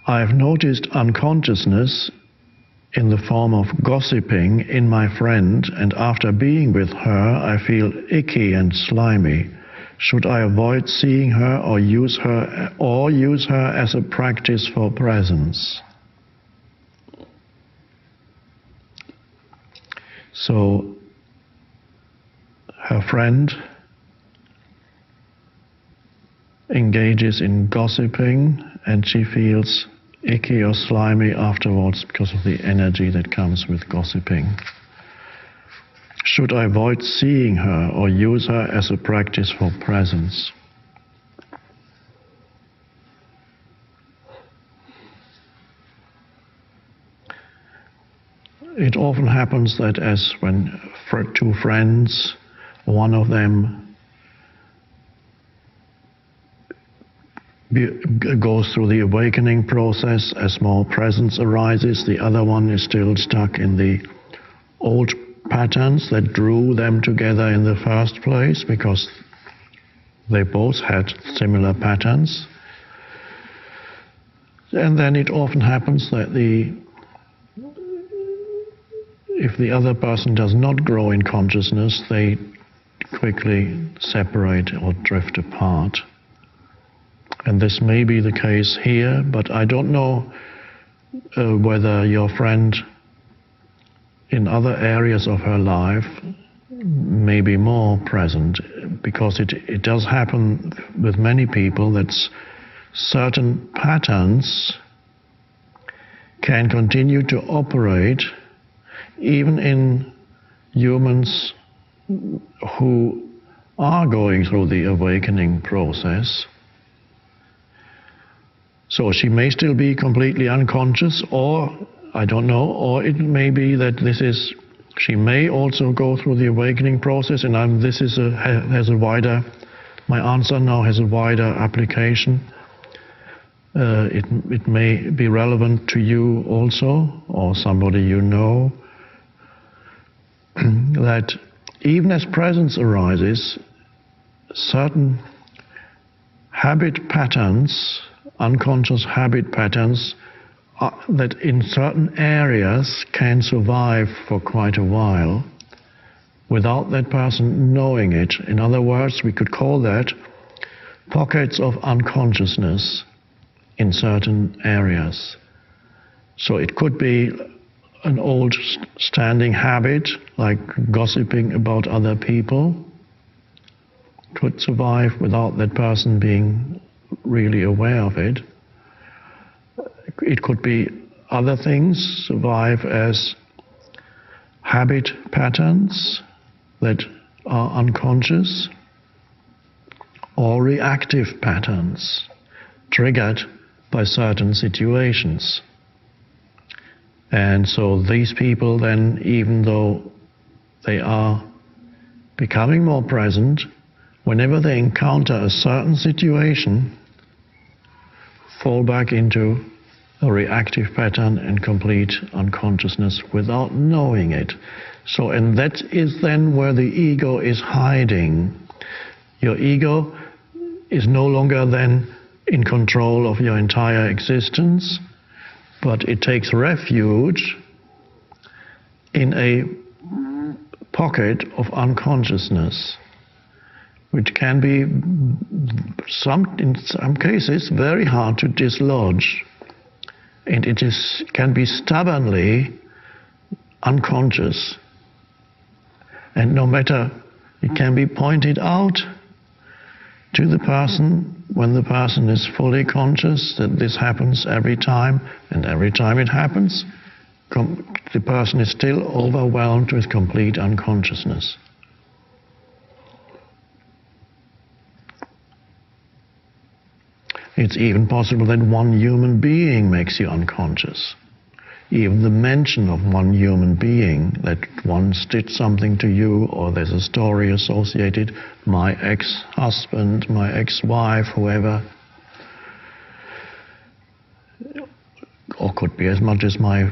I've noticed unconsciousness in the form of gossiping in my friend, and after being with her, I feel icky and slimy. Should I avoid seeing her or use her as a practice for presence? So, her friend engages in gossiping and she feels icky or slimy afterwards because of the energy that comes with gossiping. Should I avoid seeing her or use her as a practice for presence? It often happens that as when two friends, one of them goes through the awakening process, as more presence arises, the other one is still stuck in the old patterns that drew them together in the first place, because they both had similar patterns. And then it often happens that if the other person does not grow in consciousness, they quickly separate or drift apart. And this may be the case here, but I don't know whether your friend in other areas of her life may be more present, because it does happen with many people that certain patterns can continue to operate even in humans who are going through the awakening process. So she may still be completely unconscious, or I don't know, or it may be that she may also go through the awakening process, and my answer now has a wider application. It may be relevant to you also, or somebody you know, that even as presence arises, certain habit patterns, unconscious habit patterns, that in certain areas can survive for quite a while without that person knowing it. In other words, we could call that pockets of unconsciousness in certain areas. So it could be an old standing habit, like gossiping about other people, could survive without that person being really aware of it. It could be other things survive as habit patterns that are unconscious, or reactive patterns triggered by certain situations. And so these people then, even though they are becoming more present, whenever they encounter a certain situation, fall back into a reactive pattern and complete unconsciousness without knowing it. So, and that is then where the ego is hiding. Your ego is no longer then in control of your entire existence, but it takes refuge in a pocket of unconsciousness, which can be, in some cases, very hard to dislodge. And it can be stubbornly unconscious. And no matter, it can be pointed out to the person when the person is fully conscious that this happens every time, and every time it happens, the person is still overwhelmed with complete unconsciousness. It's even possible that one human being makes you unconscious. Even the mention of one human being, that once did something to you, or there's a story associated, my ex-husband, my ex-wife, whoever, or could be as much as my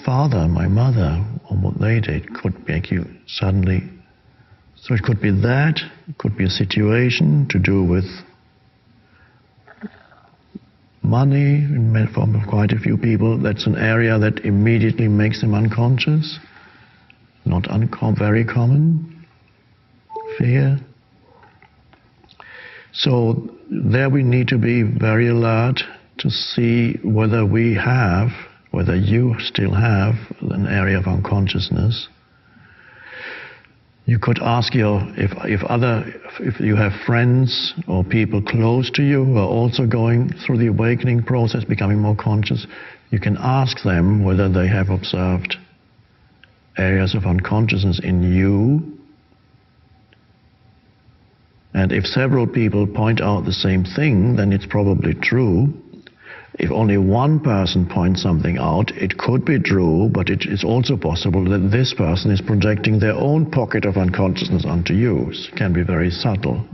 father, my mother, or what they did, could make you suddenly. So it could be that, it could be a situation to do with money, for quite a few people, that's an area that immediately makes them unconscious. Not very common. Fear. So there we need to be very alert to see whether you still have an area of unconsciousness. You could ask if you have friends or people close to you who are also going through the awakening process, becoming more conscious, you can ask them whether they have observed areas of unconsciousness in you. And if several people point out the same thing, then it's probably true. If only one person points something out, it could be true, but it is also possible that this person is projecting their own pocket of unconsciousness onto you. It can be very subtle.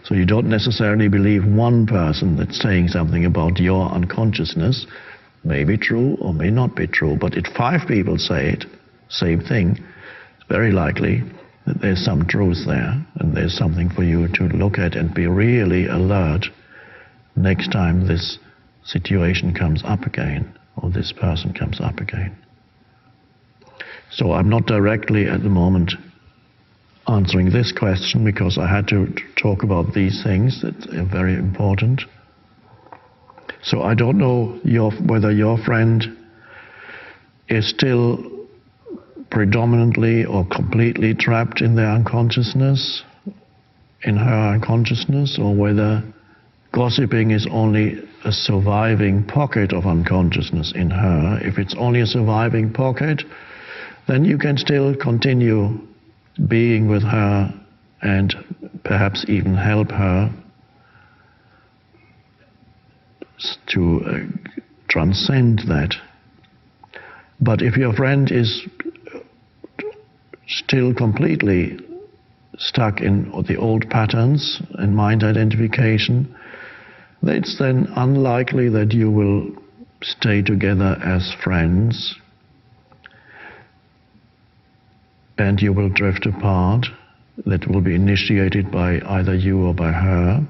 So you don't necessarily believe one person that's saying something about your unconsciousness. May be true or may not be true, but if 5 people say it, same thing, it's very likely that there's some truth there, and there's something for you to look at and be really alert next time this situation comes up again, or this person comes up again. So I'm not directly at the moment answering this question, because I had to talk about these things that are very important. So I don't know whether your friend is still predominantly or completely trapped in their unconsciousness, in her unconsciousness, or whether gossiping is only a surviving pocket of unconsciousness in her. If it's only a surviving pocket, then you can still continue being with her and perhaps even help her to transcend that. But if your friend is still completely stuck in the old patterns and mind identification, it's then unlikely that you will stay together as friends, and you will drift apart. That will be initiated by either you or by her.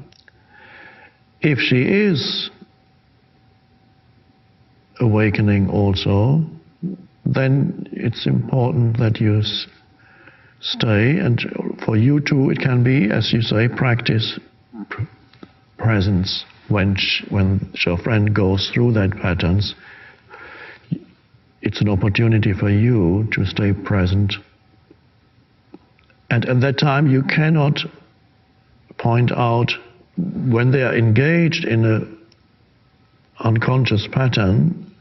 If she is awakening also, then it's important that you stay, and for you too it can be, as you say, practice presence. When your friend goes through that patterns, it's an opportunity for you to stay present. And at that time you cannot point out when they are engaged in an unconscious pattern.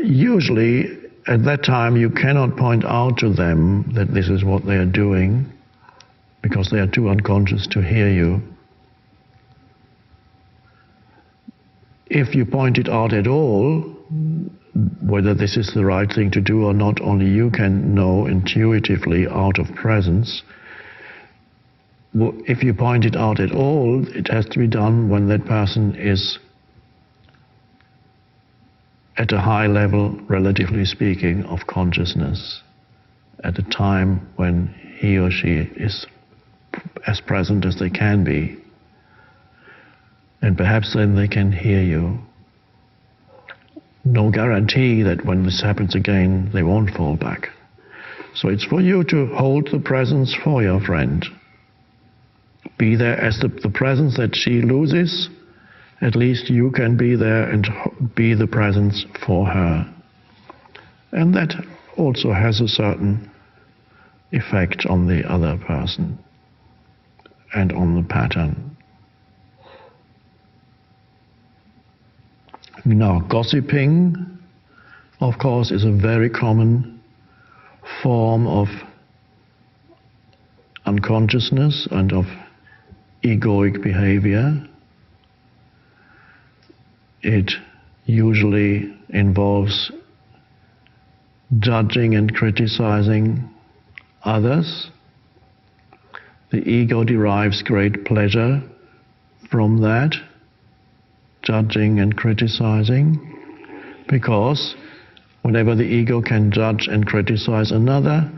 Usually at that time you cannot point out to them that this is what they are doing, because they are too unconscious to hear you. If you point it out at all, whether this is the right thing to do or not, only you can know intuitively out of presence. If you point it out at all, it has to be done when that person is at a high level, relatively speaking, of consciousness, at a time when he or she is as present as they can be. And perhaps then they can hear you. No guarantee that when this happens again, they won't fall back. So it's for you to hold the presence for your friend. Be there as the presence that she loses. At least you can be there and be the presence for her. And that also has a certain effect on the other person and on the pattern. Now, gossiping, of course, is a very common form of unconsciousness and of egoic behavior. It usually involves judging and criticizing others. The ego derives great pleasure from that, judging and criticizing, because whenever the ego can judge and criticize another,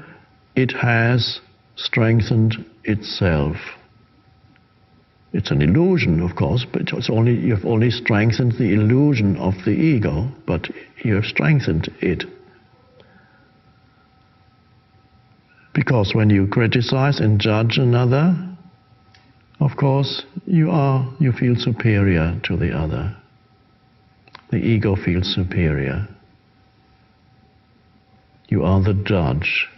it has strengthened itself. It's an illusion, of course, but you've only strengthened the illusion of the ego, but you have strengthened it. Because when you criticize and judge another, of course, you feel superior to the other. The ego feels superior. You are the judge.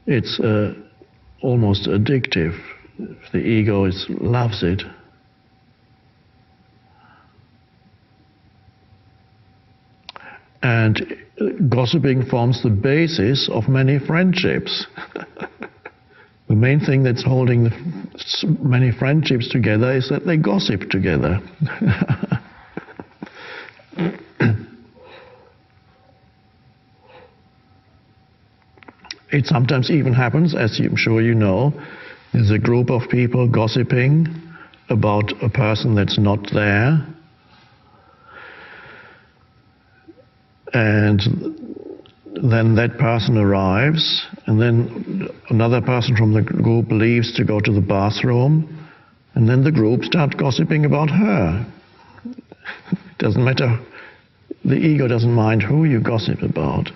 It's almost addictive. The ego loves it. And gossiping forms the basis of many friendships. The main thing that's holding many friendships together is that they gossip together. It sometimes even happens, as I'm sure you know, there's a group of people gossiping about a person that's not there. And then that person arrives, and then another person from the group leaves to go to the bathroom, and then the group starts gossiping about her. It doesn't matter. The ego doesn't mind who you gossip about.